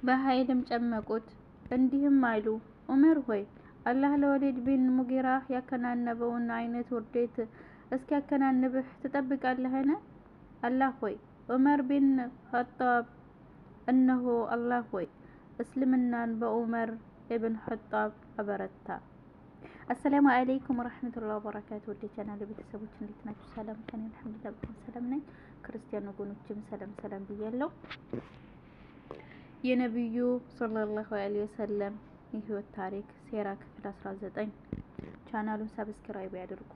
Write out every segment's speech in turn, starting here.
በኃይልም ጨመቁት፣ እንዲህም አሉ፣ ዑመር ሆይ አላህ ለወሊድ ቢን ሙጊራ ያከናነበውን አይነት ውርደት እስኪያከናንብህ ትጠብቃለህን? አላህ ሆይ ዑመር ቢን ኸጣብ እነሆ አላህ ሆይ እስልምናን በዑመር ኢብን ኸጣብ አበረታ። አሰላሙ አለይኩም ወራህመቱላሂ ወበረካቱ። ወደ ቻናል ቤተሰቦች እንዴት ናችሁ? ሰላም ከኔ አልሐምዱሊላህ በጣም ሰላም ነኝ። ክርስቲያን ወገኖችም ሰላም ብያለሁ። የነብዩ ሰለላሁ ዐለይሂ ወሰለም የህይወት ታሪክ ሴራ ክፍል 19። ቻናሉን ሰብስክራይብ ያድርጉ።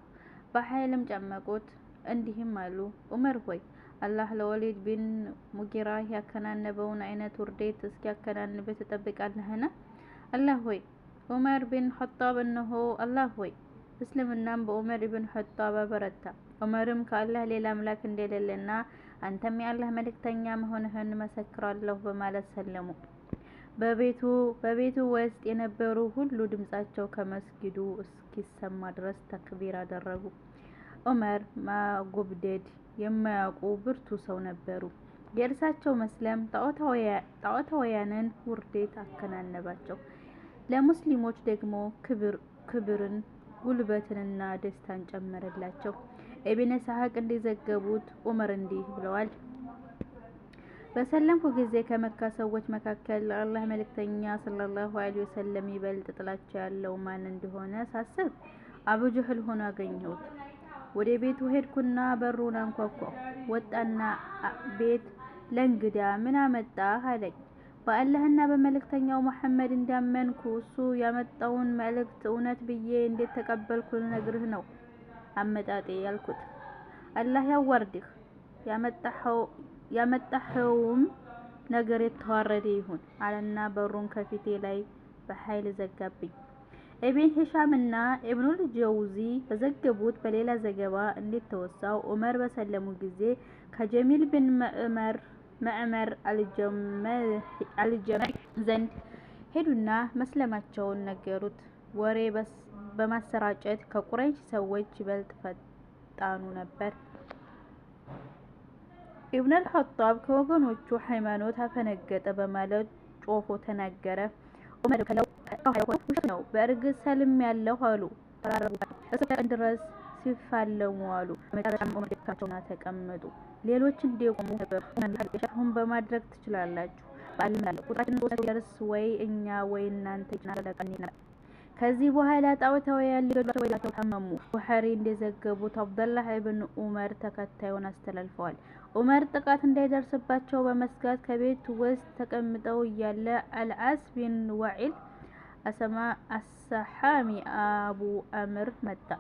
በኃይልም ጨመቁት፣ እንዲህም አሉ፣ ዑመር ሆይ አላህ ለወሊድ ቢን ሙጊራ ያከናነበውን አይነት ውርደት እስኪያከናንብህ ትጠብቃለህን? አላህ ሆይ ዑመር ቢን ኸጣብ እነሆ አላህ ሆይ እስልምናም በዑመር ኢብን ኸጣብ አበረታ። ዑመርም ከአላህ ሌላ አምላክ እንደሌለና አንተም የአላህ መልእክተኛ መሆንህን መሰክራለሁ በማለት ሰለሙ። በቤቱ ውስጥ የነበሩ ሁሉ ድምጻቸው ከመስጊዱ እስኪሰማ ድረስ ተክቢር አደረጉ። ዑመር ማጎብደድ የማያውቁ ብርቱ ሰው ነበሩ። የእርሳቸው መስለም ጣዖታውያንን ውርደት አከናነባቸው። ለሙስሊሞች ደግሞ ክብርን፣ ጉልበትንና ደስታን ጨመረላቸው። ኢብን ኢስሐቅ እንደዘገቡት ዑመር እንዲህ ብለዋል። በሰለምኩ ጊዜ ከመካ ሰዎች መካከል ለአላህ መልእክተኛ ሰለላሁ ዐለይሂ ወሰለም ይበልጥ ጥላቻ ያለው ማን እንደሆነ ሳስብ አቡ ጀህል ሆኖ አገኘሁት። ወደ ቤቱ ሄድኩና በሩን አንኳኳሁ። ወጣና ቤት ለእንግዳ ምን አመጣህ አለኝ። በአላህና በመልእክተኛው መሐመድ እንዳመንኩ እሱ ያመጣውን መልእክት እውነት ብዬ እንዴት ተቀበልኩ ልነግርህ ነው አመጣጤ ያልኩት። አላህ ያዋርድህ፣ ያመጣኸውም ነገር የተዋረደ ይሁን አለና በሩን ከፊቴ ላይ በኃይል ዘጋብኝ። ኢብን ሂሻም እና ኢብኑል ጀውዚ በዘገቡት በሌላ ዘገባ እንደተወሳው ዑመር በሰለሙ ጊዜ ከጀሚል ቢን መዕመር አልጀመሒ ዘንድ ሄዱና መስለማቸውን ነገሩት። ወሬ በማሰራጨት ከቁረይሽ ሰዎች ይበልጥ ፈጣኑ ነበር። ኢብኑል ኸጣብ ከወገኖቹ ሃይማኖት አፈነገጠ በማለት ጮሆ ተናገረ። ዑመር ውሸት ነው፣ በእርግጥ ሰልም ያለሁ አሉ። ተራረቡባቸው፣ እስከ ቀን ድረስ ሲፋለሙ አሉ። በመጨረሻም ዑመር ደካቸውና ተቀመጡ። ሌሎች እንዲቆሙ ነበሩ። ሻሁን በማድረግ ትችላላችሁ። ባልም ቁጥራችን 3 ሲደርስ ወይ እኛ ወይ እናንተ ይናረቀንና ከዚህ በኋላ ጣዖታውያን ሊገድሏቸው ወይላቸው ታመሙ። ቡኻሪ እንደዘገቡት አብደላህ ኢብን ዑመር ተከታዩን አስተላልፈዋል። ዑመር ጥቃት እንዳይደርስባቸው በመስጋት ከቤት ውስጥ ተቀምጠው እያለ አልዓስ ቢን ዋኢል አሰሐሚ አቡ አምር መጣ።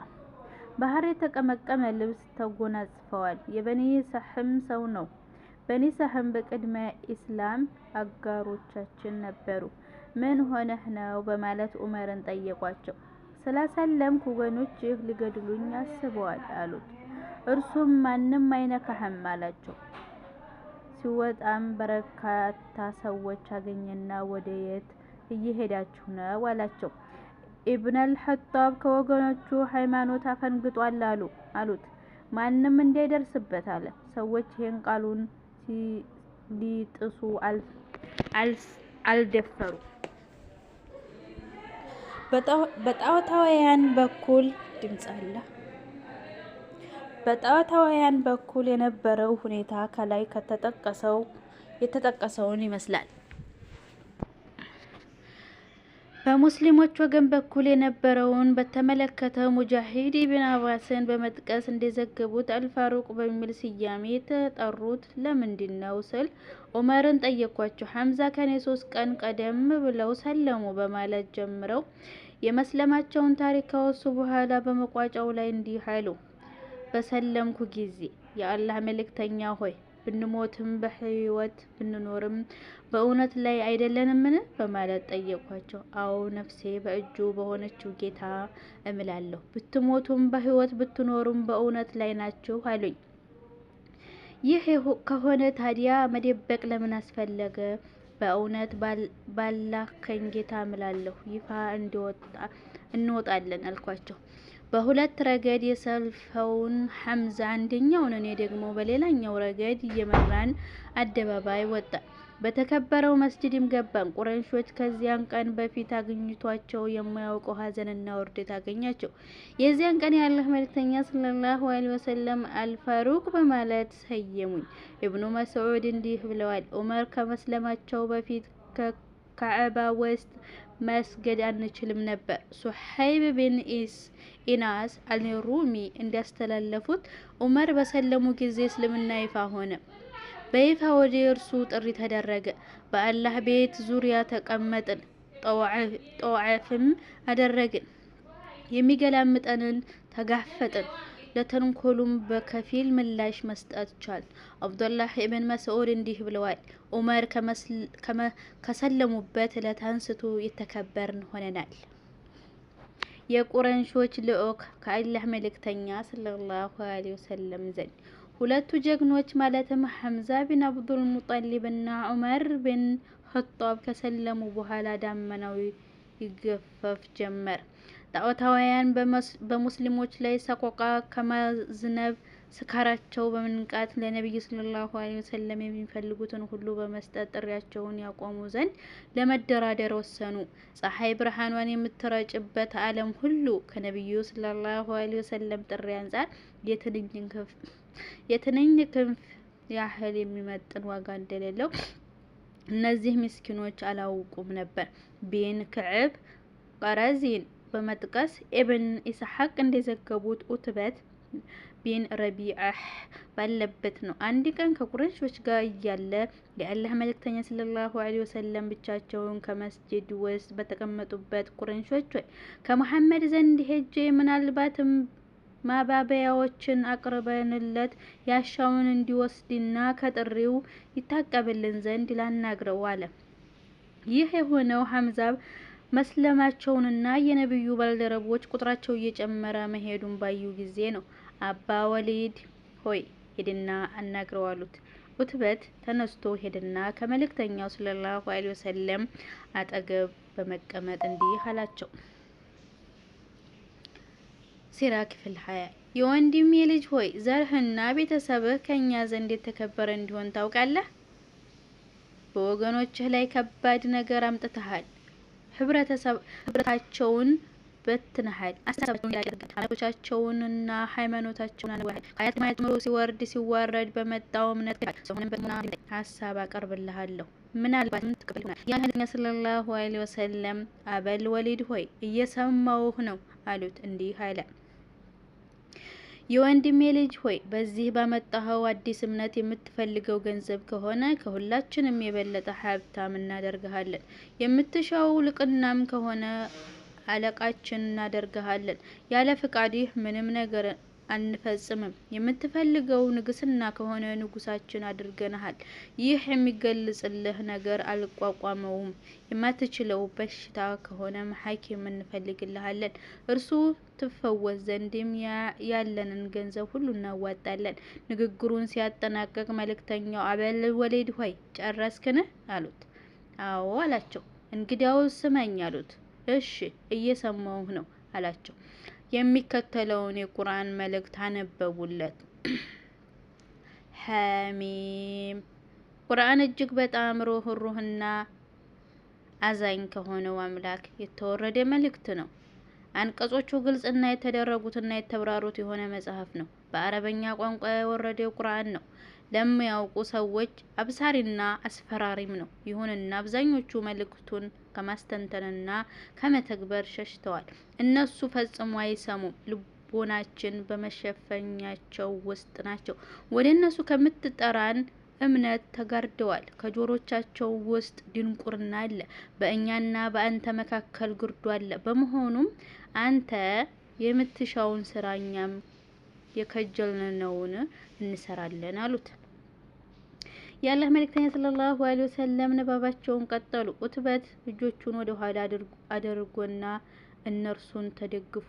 ባህር የተቀመቀመ ልብስ ተጎናጽፈዋል። የበኒ ሰህም ሰው ነው። በኒ ሰህም በቅድመ ኢስላም አጋሮቻችን ነበሩ። ምን ሆነህ ነው በማለት ዑመርን ጠየቋቸው። ስላሰለምኩ ወገኖችህ ሊገድሉኝ አስበዋል አሉት። እርሱም ማንም አይነካህም አላቸው። ሲወጣም በርካታ ሰዎች አገኘና ወደ የት እየሄዳችሁ ነው አላቸው። ኢብኑል ኸጣብ ከወገኖቹ ሃይማኖት አፈንግጧል አሉት። ማንም እንዳይደርስበት አለ። ሰዎች ይህን ቃሉን ሊጥሱ አልደፈሩ። በጣዖታውያን በኩል የነበረው ሁኔታ ከላይ የተጠቀሰውን ይመስላል። በሙስሊሞች ወገን በኩል የነበረውን በተመለከተ ሙጃሂድ ኢብን አባስን በመጥቀስ እንደዘገቡት አልፋሩቅ በሚል ስያሜ የተጠሩት ለምንድን ነው ስል ዑመርን ጠየኳቸው። ሐምዛ ከኔ 3 ቀን ቀደም ብለው ሰለሙ በማለት ጀምረው የመስለማቸውን ታሪክ ካወሱ በኋላ በመቋጫው ላይ እንዲህ አሉ። በሰለምኩ ጊዜ የአላህ መልእክተኛ ሆይ ብንሞትም በህይወት ብንኖርም በእውነት ላይ አይደለንምን በማለት ጠየኳቸው። አዎ ነፍሴ በእጁ በሆነችው ጌታ እምላለሁ፣ ብትሞቱም በህይወት ብትኖሩም በእውነት ላይ ናችሁ አሉኝ። ይህ ከሆነ ታዲያ መደበቅ ለምን አስፈለገ? በእውነት ባላከኝ ጌታ እምላለሁ ይፋ እንወጣለን አልኳቸው። በሁለት ረገድ የሰልፈውን ሐምዛ አንደኛውን እኔ ደግሞ በሌላኛው ረገድ እየመራን አደባባይ ወጣ። በተከበረው መስጂድም ገባን። ቁረይሾች ከዚያን ቀን በፊት አግኝቷቸው የማያውቀው ሀዘንና ውርደት አገኛቸው። የዚያን ቀን የአላህ መልእክተኛ ሰለላሁ ዐለይሂ ወሰለም አልፋሩቅ በማለት ሰየሙኝ። ኢብኑ መስዑድ እንዲህ ብለዋል፣ ዑመር ከመስለማቸው በፊት ከካዕባ ውስጥ መስገድ አንችልም ነበር። ሱሐይብ ቢን ኢናስ አልሩሚ እንዳስተላለፉት ዑመር በሰለሙ ጊዜ እስልምና ይፋ ሆነ። በይፋ ወደ እርሱ ጥሪ ተደረገ። በአላህ ቤት ዙሪያ ተቀመጥን፣ ጠዋዕፍም አደረግን፣ የሚገላምጠንን ተጋፈጥን፣ ለተንኮሉም በከፊል ምላሽ መስጠት ቻል። አብዱላህ ኢብን መስዑድ እንዲህ ብለዋል፣ ዑመር ከሰለሙበት ዕለት አንስቶ የተከበርን ሆነናል። የቁረይሾች ልዑክ ከአላህ መልእክተኛ ሰለላሁ ዐለይሂ ወሰለም ዘንድ ሁለቱ ጀግኖች ማለትም ሐምዛ ቢን አብዱል ሙጠሊብ እና ዑመር ቢን ኸጣብ ከሰለሙ በኋላ ዳመናው ይገፈፍ ጀመር። ጣዖታውያን በሙስሊሞች ላይ ሰቆቃ ከማዝነብ ስካራቸው በመንቃት ለነብዩ ሰለላሁ ዐለይሂ ወሰለም የሚፈልጉትን ሁሉ በመስጠት ጥሪያቸውን ያቆሙ ዘንድ ለመደራደር ወሰኑ። ፀሐይ ብርሃኗን የምትረጭበት ዓለም ሁሉ ከነብዩ ሰለላሁ ዐለይሂ ወሰለም ጥሪ አንጻር የትንኝ ክንፍ ያህል የሚመጥን ዋጋ እንደሌለው እነዚህ ምስኪኖች አላውቁም ነበር። ቢን ክዕብ ቀረዚን በመጥቀስ ኢብን ኢስሐቅ እንደዘገቡት ኡትበት ቢን ረቢዓህ ባለበት ነው። አንድ ቀን ከቁረይሾች ጋር እያለ የአላህ መልእክተኛ ሰለላሁ ዐለይሂ ወሰለም ብቻቸውን ከመስጂድ ውስጥ በተቀመጡበት ቁረይሾች ሆይ ከመሐመድ ዘንድ ሄጄ ምናልባትም ማባበያዎችን አቅርበንለት ያሻውን እንዲወስድና ከጥሪው ይታቀብልን ዘንድ ላናግረው አለ። ይህ የሆነው ሐምዛ መስለማቸውንና የነብዩ ባልደረቦች ቁጥራቸው እየጨመረ መሄዱን ባዩ ጊዜ ነው። አባ ወሊድ ሆይ ሄድና አናግረው አሉት። ኡትበት ተነስቶ ሄድና ከመልእክተኛው ሰለላሁ ዐለይሂ ወሰለም አጠገብ በመቀመጥ እንዲህ አላቸው። ሲራ ክፍል 20 የወንድሜ ልጅ ሆይ ዘርህና ቤተሰብህ ከኛ ዘንድ የተከበረ እንዲሆን ታውቃለህ። በወገኖችህ ላይ ከባድ ነገር አምጥተሃል። ህብረታቸውን በትነሃል። አስተሳሰባቸውን ያደርጋል። አለቆቻቸውንና ሃይማኖታቸውን አንዋል። ከአያት ማየት ጀምሮ ሲወርድ ሲዋረድ በመጣው እምነት ሰውንም በመና ሐሳብ አቀርብልሃለሁ። ምናልባትም ትቀበል ይሆናል። ያ ነብዩ ሰለላሁ ዐለይሂ ወሰለም አበል ወሊድ ሆይ እየሰማውህ ነው አሉት። እንዲህ አለ፣ የወንድሜ ልጅ ሆይ በዚህ ባመጣኸው አዲስ እምነት የምትፈልገው ገንዘብ ከሆነ ከሁላችንም የበለጠ ሀብታም እናደርግሃለን። የምትሻው ልቅናም ከሆነ አለቃችን እናደርግሃለን። ያለ ፍቃድህ ምንም ነገር አንፈጽምም። የምትፈልገው ንግስና ከሆነ ንጉሳችን አድርገናል። ይህ የሚገልጽልህ ነገር አልቋቋመውም። የማትችለው በሽታ ከሆነ ሐኪም እንፈልግልሃለን። እርሱ ትፈወስ ዘንድም ያለንን ገንዘብ ሁሉ እናዋጣለን። ንግግሩን ሲያጠናቅቅ መልእክተኛው አበል ወሊድ ሆይ ጨረስክን? አሉት። አዎ አላቸው። እንግዲያው ስመኝ አሉት። እሺ እየሰማሁህ ነው አላቸው። የሚከተለውን የቁርአን መልእክት አነበቡለት። ሐሚም ቁርአን እጅግ በጣም ሩህሩህና አዛኝ ከሆነው አምላክ የተወረደ መልእክት ነው። አንቀጾቹ ግልጽና የተደረጉትና የተብራሩት የሆነ መጽሐፍ ነው። በአረበኛ ቋንቋ የወረደው ቁርአን ነው። ለሚያውቁ ሰዎች አብሳሪና አስፈራሪም ነው። ይሁንና አብዛኞቹ መልእክቱን ከማስተንተንና ከመተግበር ሸሽተዋል። እነሱ ፈጽሞ አይሰሙም። ልቦናችን በመሸፈኛቸው ውስጥ ናቸው። ወደ እነሱ ከምትጠራን እምነት ተጋርደዋል። ከጆሮቻቸው ውስጥ ድንቁርና አለ። በእኛና በአንተ መካከል ግርዶ አለ። በመሆኑም አንተ የምትሻውን ስራ እኛም የከጀልነውን እንሰራለን አሉት። የአላህ መልእክተኛ ሰለላሁ ዐለይሂ ወሰለም ንባባቸውን ቀጠሉ። ኡትበት እጆቹን ወደ ኋላ አድርጎና እነርሱን ተደግፎ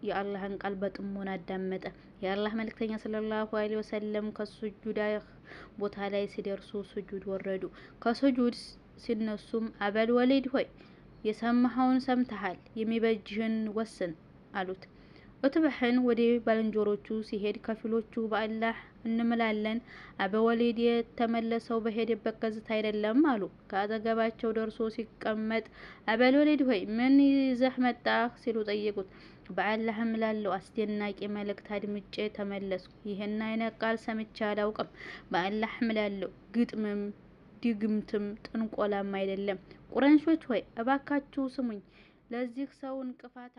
የአላህን ቃል በጥሞና አዳመጠ። የአላህ መልእክተኛ ሰለላሁ ዐለይሂ ወሰለም ከሱጁድ ቦታ ላይ ሲደርሱ ሱጁድ ወረዱ። ከሱጁድ ሲነሱም አበል ወሊድ ሆይ የሰማኸውን ሰምተሃል፣ የሚበጅህን ወስን አሉት። እትበሕን ወደ ባልንጀሮቹ ሲሄድ ከፊሎቹ በአላህ እንምላለን አበወሊድ የተመለሰው በሄደበት ገጽታ አይደለም አሉ። ከአጠገባቸው ደርሶ ሲቀመጥ አበወሊድ ሆይ ምን ይዘህ መጣህ ሲሉ ጠየቁት። በአላህ እምላለሁ አስደናቂ መልእክት አድምጬ ተመለስኩ። ይህን አይነት ቃል ሰምቼ አላውቅም። በአላህ እምላለሁ ግጥምም ድግምትም ጥንቆላም አይደለም። ቁረይሾች ሆይ እባካችሁ ስሙኝ፣ ለዚህ ሰው እንቅፋት